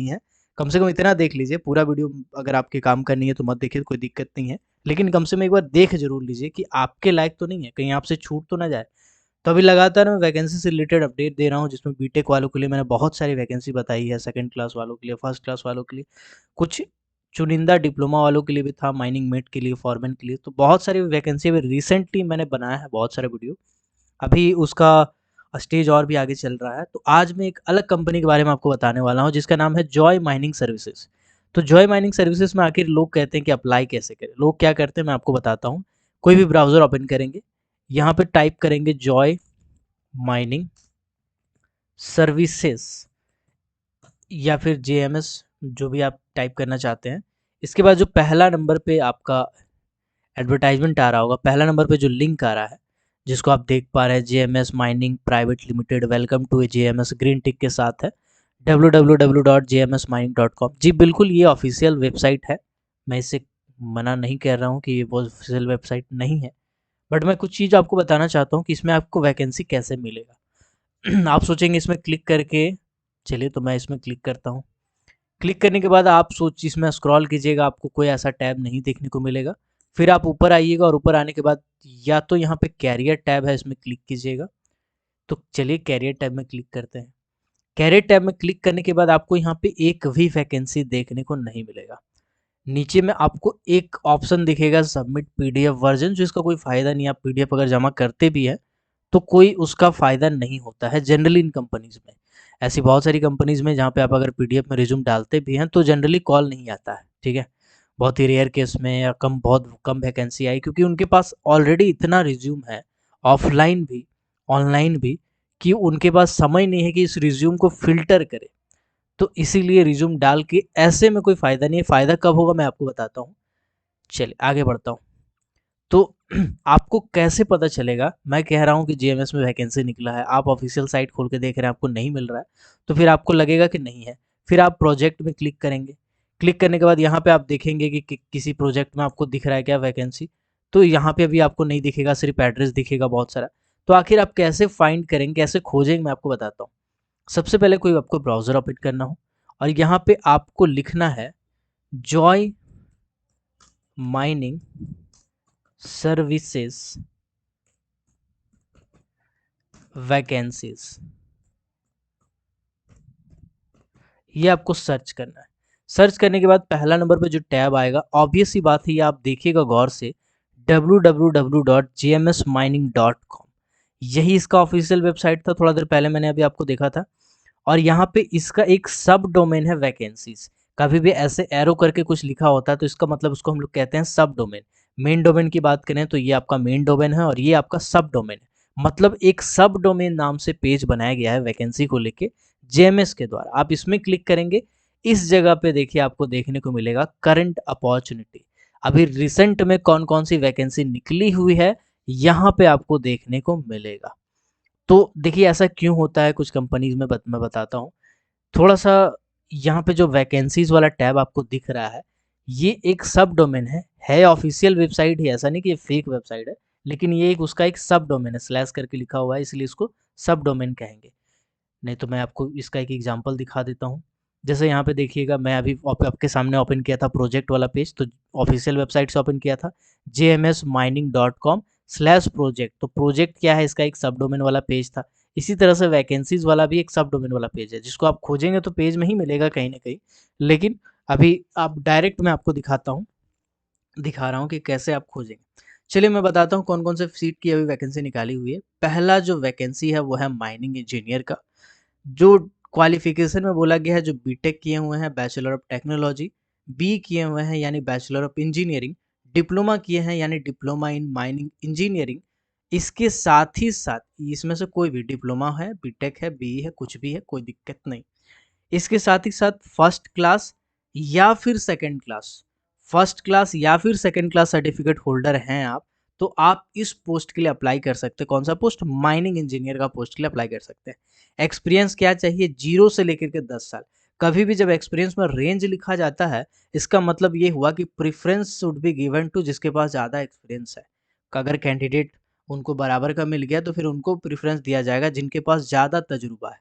है, कम से कम इतना देख लीजिए। पूरा वीडियो अगर आपके काम का नहीं है तो मत देखिए, कोई दिक्कत नहीं है, लेकिन कम से कम एक बार देख जरूर लीजिए कि आपके लायक तो नहीं है, कहीं आपसे छूट तो ना जाए। तो अभी लगातार मैं वैकेंसी से रिलेटेड अपडेट दे रहा हूँ, जिसमें बीटेक वालों के लिए मैंने बहुत सारी वैकेंसी बताई है, सेकंड क्लास वालों के लिए, फर्स्ट क्लास वालों के लिए, कुछ चुनिंदा डिप्लोमा वालों के लिए भी था, माइनिंग मेट के लिए, फॉरमैन के लिए। तो बहुत सारी वैकेंसी अभी रिसेंटली मैंने बनाया है, बहुत सारे वीडियो। अभी उसका स्टेज और भी आगे चल रहा है। तो आज मैं एक अलग कंपनी के बारे में आपको बताने वाला हूँ, जिसका नाम है जॉय माइनिंग सर्विसेज। तो जॉय माइनिंग सर्विसेज में आखिर लोग कहते हैं कि अप्लाई कैसे करें। लोग क्या करते हैं मैं आपको बताता हूँ। कोई भी ब्राउज़र ओपन करेंगे, यहाँ पे टाइप करेंगे जॉय माइनिंग सर्विसेज या फिर जेएमएस, जो भी आप टाइप करना चाहते हैं। इसके बाद जो पहला नंबर पे आपका एडवर्टाइजमेंट आ रहा होगा, पहला नंबर पे जो लिंक आ रहा है, जिसको आप देख पा रहे हैं, JMS mining private limited, welcome to JMS, green tick के साथ है, www.jmsmining.com। जी बिल्कुल, ये ऑफिशियल वेबसाइट है। मैं इसे मना नहीं कर रहा हूँ कि ये ऑफिशियल वेबसाइट नहीं है, बट मैं कुछ चीज़ आपको बताना चाहता हूँ कि इसमें आपको वैकेंसी कैसे मिलेगा। आप सोचेंगे इसमें क्लिक करके, चलिए तो मैं इसमें क्लिक करता हूँ। क्लिक करने के बाद आप सोच इसमें स्क्रॉल कीजिएगा, आपको कोई ऐसा टैब नहीं देखने को मिलेगा। फिर आप ऊपर आइएगा और ऊपर आने के बाद या तो यहाँ पे कैरियर टैब है, इसमें क्लिक कीजिएगा। तो चलिए कैरियर टैब में क्लिक करते हैं। कैरियर टैब में क्लिक करने के बाद आपको यहाँ पे एक भी वैकेंसी देखने को नहीं मिलेगा। नीचे में आपको एक ऑप्शन दिखेगा सबमिट पीडीएफ वर्जन, जो इसका कोई फ़ायदा नहीं है। आप पीडीएफ अगर जमा करते भी हैं तो कोई उसका फ़ायदा नहीं होता है जनरली इन कंपनीज़ में। ऐसी बहुत सारी कंपनीज़ में जहाँ पे आप अगर पीडीएफ में रिज्यूम डालते भी हैं तो जनरली कॉल नहीं आता है, ठीक है। बहुत ही रेयर केस में या बहुत कम वैकेंसी आई, क्योंकि उनके पास ऑलरेडी इतना रिज्यूम है, ऑफलाइन भी ऑनलाइन भी, कि उनके पास समय नहीं है कि इस रिज्यूम को फ़िल्टर करें। तो इसीलिए रिज्यूम डाल के ऐसे में कोई फ़ायदा नहीं है। फ़ायदा कब होगा मैं आपको बताता हूँ। चलिए आगे बढ़ता हूँ। तो आपको कैसे पता चलेगा, मैं कह रहा हूँ कि जेएमएस में वैकेंसी निकला है, आप ऑफिशियल साइट खोल के देख रहे हैं, आपको नहीं मिल रहा है, तो फिर आपको लगेगा कि नहीं है। फिर आप प्रोजेक्ट में क्लिक करेंगे। क्लिक करने के बाद यहाँ पे आप देखेंगे कि किसी प्रोजेक्ट में आपको दिख रहा है क्या वैकेंसी। तो यहाँ पे अभी आपको नहीं दिखेगा, सिर्फ एड्रेस दिखेगा बहुत सारा। तो आखिर आप कैसे फाइंड करेंगे, कैसे खोजेंगे, मैं आपको बताता हूँ। सबसे पहले कोई आपको ब्राउज़र ओपन करना हो और यहाँ पे आपको लिखना है जॉय माइनिंग सर्विसेज वैकेंसीज, ये आपको सर्च करना है। सर्च करने के बाद पहला नंबर पे जो टैब आएगा, ऑब्वियस सी बात है, ये आप देखिएगा गौर से, www.jmsmining.com। यही इसका ऑफिशियल वेबसाइट था, थोड़ा देर पहले मैंने अभी आपको देखा था। और यहाँ पे इसका एक सब डोमेन है वैकेंसीज। कभी भी ऐसे एरो करके कुछ लिखा होता है तो इसका मतलब उसको हम लोग कहते हैं सब डोमेन। मेन डोमेन की बात करें तो ये आपका मेन डोमेन है और ये आपका सब डोमेन है। मतलब एक सब डोमेन नाम से पेज बनाया गया है वैकेंसी को लेके जेएमएस के द्वारा। आप इसमें क्लिक करेंगे, इस जगह पे देखिए आपको देखने को मिलेगा करंट अपॉर्चुनिटी। अभी रिसेंट में कौन कौन सी वैकेंसी निकली हुई है, यहाँ पे आपको देखने को मिलेगा। तो देखिए ऐसा क्यों होता है कुछ कंपनीज में, मैं बताता हूँ। थोड़ा सा यहाँ पे जो वैकेंसीज वाला टैब आपको दिख रहा है, ये एक सब डोमेन है ऑफिशियल वेबसाइट ही, ऐसा नहीं कि ये फेक वेबसाइट है, लेकिन ये एक उसका एक सब डोमेन है, स्लैश करके लिखा हुआ है, इसलिए इसको सब डोमेन कहेंगे। नहीं तो मैं आपको इसका एक एग्जांपल दिखा देता हूँ। जैसे यहाँ पे देखिएगा, मैं अभी आपके सामने ओपन किया था प्रोजेक्ट वाला पेज, तो ऑफिशियल वेबसाइट से ओपन किया था jmsmining.com/project। तो प्रोजेक्ट क्या है, इसका एक सब डोमेन वाला पेज था। इसी तरह से वैकेंसीज वाला भी एक सब डोमेन वाला पेज है, जिसको आप खोजेंगे तो पेज में ही मिलेगा कहीं ना कहीं। लेकिन अभी आप डायरेक्ट मैं आपको दिखा रहा हूँ कि कैसे आप खोजेंगे। चलिए मैं बताता हूँ कौन कौन से सीट की अभी वैकेंसी निकाली हुई है। पहला जो वैकेंसी है वो है माइनिंग इंजीनियर का। जो क्वालिफिकेशन में बोला गया है, जो बीटेक किए हुए हैं, बैचलर ऑफ टेक्नोलॉजी, बी किए हुए हैं यानी बैचलर ऑफ इंजीनियरिंग, डिप्लोमा किए हैं यानी डिप्लोमा इन माइनिंग इंजीनियरिंग। इसके साथ ही साथ इसमें से कोई भी डिप्लोमा है, बीटेक है, बी है, कुछ भी है, कोई दिक्कत नहीं। इसके साथ ही साथ फर्स्ट क्लास या फिर सेकंड क्लास, फर्स्ट क्लास या फिर सेकंड क्लास सर्टिफिकेट होल्डर हैं आप, तो आप इस पोस्ट के लिए अप्लाई कर सकते हैं। कौन सा पोस्ट, माइनिंग इंजीनियर का पोस्ट के लिए अप्लाई कर सकते हैं। एक्सपीरियंस क्या चाहिए, 0 से लेकर के 10 साल। कभी भी जब एक्सपीरियंस में रेंज लिखा जाता है, इसका मतलब ये हुआ कि preference should be given to जिसके पास ज़्यादा एक्सपीरियंस है। अगर कैंडिडेट उनको बराबर का मिल गया तो फिर उनको प्रेफरेंस दिया जाएगा जिनके पास ज़्यादा तजुर्बा है।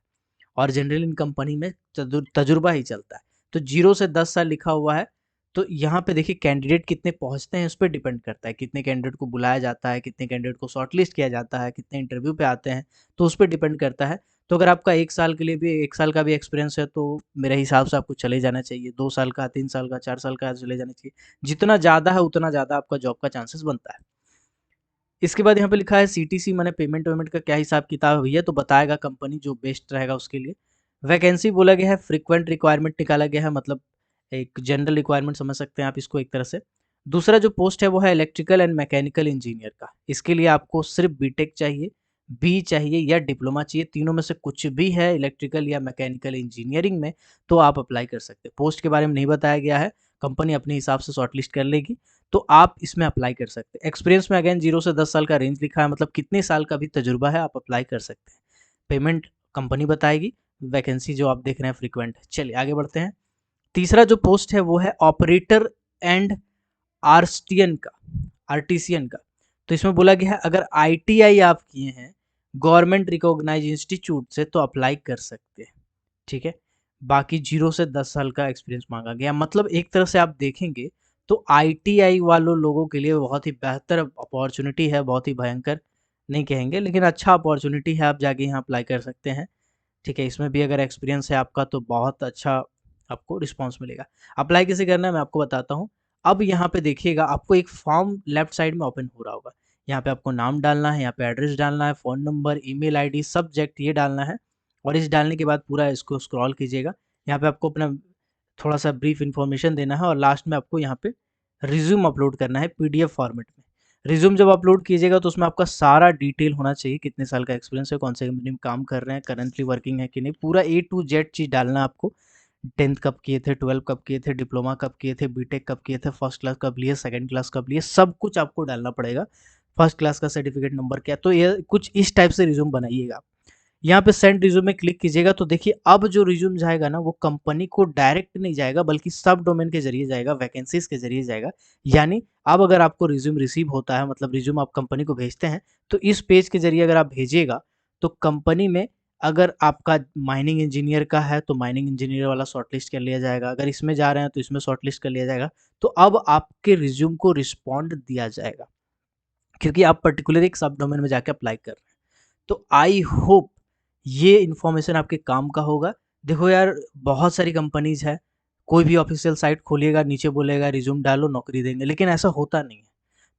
और जनरली इन कंपनी में तजुर्बा ही चलता है। तो 0 से 10 साल लिखा हुआ है। तो यहाँ पे देखिए कैंडिडेट कितने पहुँचते हैं, उस पे डिपेंड करता है, कितने कैंडिडेट को बुलाया जाता है, कितने कैंडिडेट को शॉर्टलिस्ट किया जाता है, कितने इंटरव्यू पे आते हैं, तो उस पे डिपेंड करता है। तो अगर आपका 1 साल के लिए भी 1 साल का भी एक्सपीरियंस है, तो मेरे हिसाब से आपको चले जाना चाहिए। 2 साल का, 3 साल का, 4 साल का चले जाना चाहिए। जितना ज़्यादा है, उतना ज़्यादा आपका जॉब का चांसेस बनता है। इसके बाद यहाँ पे लिखा है सीटीसी माने पेमेंट वेमेंट का क्या हिसाब किताब है भैया, तो बताएगा कंपनी जो बेस्ट रहेगा उसके लिए। वैकेंसी बोला गया है, फ्रीक्वेंट रिक्वायरमेंट निकाला गया है, मतलब एक जनरल रिक्वायरमेंट समझ सकते हैं आप इसको एक तरह से। दूसरा जो पोस्ट है वो है इलेक्ट्रिकल एंड मैकेनिकल इंजीनियर का। इसके लिए आपको सिर्फ बीटेक चाहिए, बी चाहिए या डिप्लोमा चाहिए, तीनों में से कुछ भी है इलेक्ट्रिकल या मैकेनिकल इंजीनियरिंग में, तो आप अप्लाई कर सकते हैं। पोस्ट के बारे में नहीं बताया गया है, कंपनी अपने हिसाब से शॉर्टलिस्ट कर लेगी, तो आप इसमें अप्लाई कर सकते हैं। एक्सपीरियंस में अगेन 0 से 10 साल का रेंज लिखा है, मतलब कितने साल का भी तजुर्बा है आप अप्लाई कर सकते हैं। पेमेंट कंपनी बताएगी, वैकेंसी जो आप देख रहे हैं फ्रीक्वेंट है। चलिए आगे बढ़ते हैं। तीसरा जो पोस्ट है वो है ऑपरेटर एंड आर्टिसियन का, आर्टिसियन का। तो इसमें बोला गया है अगर आईटीआई आप किए हैं गवर्नमेंट रिकॉग्नाइज इंस्टीट्यूट से तो अप्लाई कर सकते हैं, ठीक है। बाकी 0 से 10 साल का एक्सपीरियंस मांगा गया, मतलब एक तरह से आप देखेंगे तो आईटीआई वालों लोगों के लिए बहुत ही बेहतर अपॉर्चुनिटी है, बहुत ही भयंकर नहीं कहेंगे लेकिन अच्छा अपॉर्चुनिटी है, आप जाके यहाँ अप्लाई कर सकते हैं, ठीक है। इसमें भी अगर एक्सपीरियंस है आपका तो बहुत अच्छा आपको रिस्पॉन्स मिलेगा। अप्लाई कैसे करना है मैं आपको बताता हूँ। अब यहाँ पे देखिएगा आपको एक फॉर्म लेफ्ट साइड में ओपन हो रहा होगा, यहाँ पे आपको नाम डालना है, यहाँ पे एड्रेस डालना है, phone number, email ID, subject ये डालना है, और इस डालने के बाद पूरा इसको स्क्रॉल कीजिएगा। यहाँ पे आपको अपना थोड़ा सा ब्रीफ इन्फॉर्मेशन देना है और लास्ट में आपको यहाँ पे रिज्यूम अपलोड करना है पीडीएफ फॉर्मेट में। रिज्यूम जब अपलोड कीजिएगा तो उसमें आपका सारा डिटेल होना चाहिए, कितने साल का एक्सपीरियंस है, कौन से कंपनी में काम कर रहे हैं, करंटली वर्किंग है कि नहीं, पूरा ए टू जेड चीज़ डालना है आपको। 10th कब किए थे, 12 कब किए थे, डिप्लोमा कब किए थे, बीटेक कब किए थे, फर्स्ट क्लास कब लिए, सेकंड क्लास कब लिए, सब कुछ आपको डालना पड़ेगा। फर्स्ट क्लास का सर्टिफिकेट नंबर क्या है, तो ये कुछ इस टाइप से रिज्यूम बनाइएगा। यहाँ पे सेंड रिज्यूम में क्लिक कीजिएगा तो देखिए अब जो रिज्यूम जाएगा ना वो कंपनी को डायरेक्ट नहीं जाएगा बल्कि सब डोमेन के जरिए जाएगा, वैकेंसीज के जरिए जाएगा। यानी अब अगर आपको रिज्यूम रिसीव होता है, मतलब रिज्यूम आप कंपनी को भेजते हैं, तो इस पेज के जरिए अगर आप भेजिएगा तो कंपनी में अगर आपका माइनिंग इंजीनियर का है तो माइनिंग इंजीनियर वाला शॉर्टलिस्ट कर लिया जाएगा, अगर इसमें जा रहे हैं तो इसमें शॉर्टलिस्ट कर लिया जाएगा। तो अब आपके रिज्यूम को रिस्पॉन्ड दिया जाएगा क्योंकि आप पर्टिकुलर एक सब डोमेन में जाके अप्लाई कर रहे हैं। तो आई होप ये इन्फॉर्मेशन आपके काम का होगा। देखो यार बहुत सारी कंपनीज है, कोई भी ऑफिशियल साइट खोलिएगा नीचे बोलेगा रिज्यूम डालो नौकरी देंगे, लेकिन ऐसा होता नहीं है।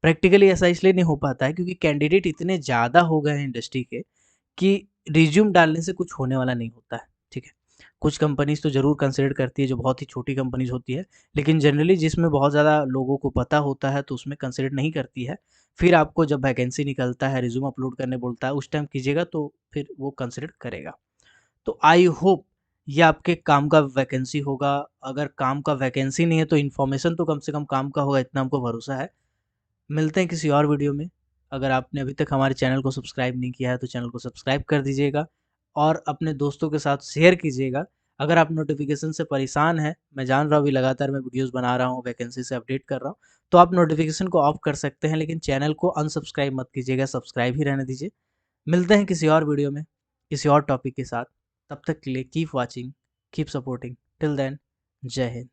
प्रैक्टिकली ऐसा इसलिए नहीं हो पाता है क्योंकि कैंडिडेट इतने ज़्यादा हो गए हैं इंडस्ट्री के कि रिज्यूम डालने से कुछ होने वाला नहीं होता है, ठीक है। कुछ कंपनीज तो ज़रूर कंसिडर करती है जो बहुत ही छोटी कंपनीज होती है, लेकिन जनरली जिसमें बहुत ज़्यादा लोगों को पता होता है तो उसमें कंसिडर नहीं करती है। फिर आपको जब वैकेंसी निकलता है, रिज्यूम अपलोड करने बोलता है, उस टाइम कीजिएगा तो फिर वो कंसिडर करेगा। तो आई होप ये आपके काम का वैकेंसी होगा। अगर काम का वैकेंसी नहीं है तो इन्फॉर्मेशन तो कम से कम काम का होगा, इतना हमको भरोसा है। मिलते हैं किसी और वीडियो में। अगर आपने अभी तक हमारे चैनल को सब्सक्राइब नहीं किया है तो चैनल को सब्सक्राइब कर दीजिएगा और अपने दोस्तों के साथ शेयर कीजिएगा। अगर आप नोटिफिकेशन से परेशान हैं, मैं जान रहा हूँ अभी लगातार मैं वीडियोस बना रहा हूँ, वैकेंसी से अपडेट कर रहा हूँ, तो आप नोटिफिकेशन को ऑफ कर सकते हैं, लेकिन चैनल को अनसब्सक्राइब मत कीजिएगा, सब्सक्राइब ही रहने दीजिए। मिलते हैं किसी और वीडियो में किसी और टॉपिक के साथ। तब तक के लिए keep watching, keep supporting. Till then, Jai Hind.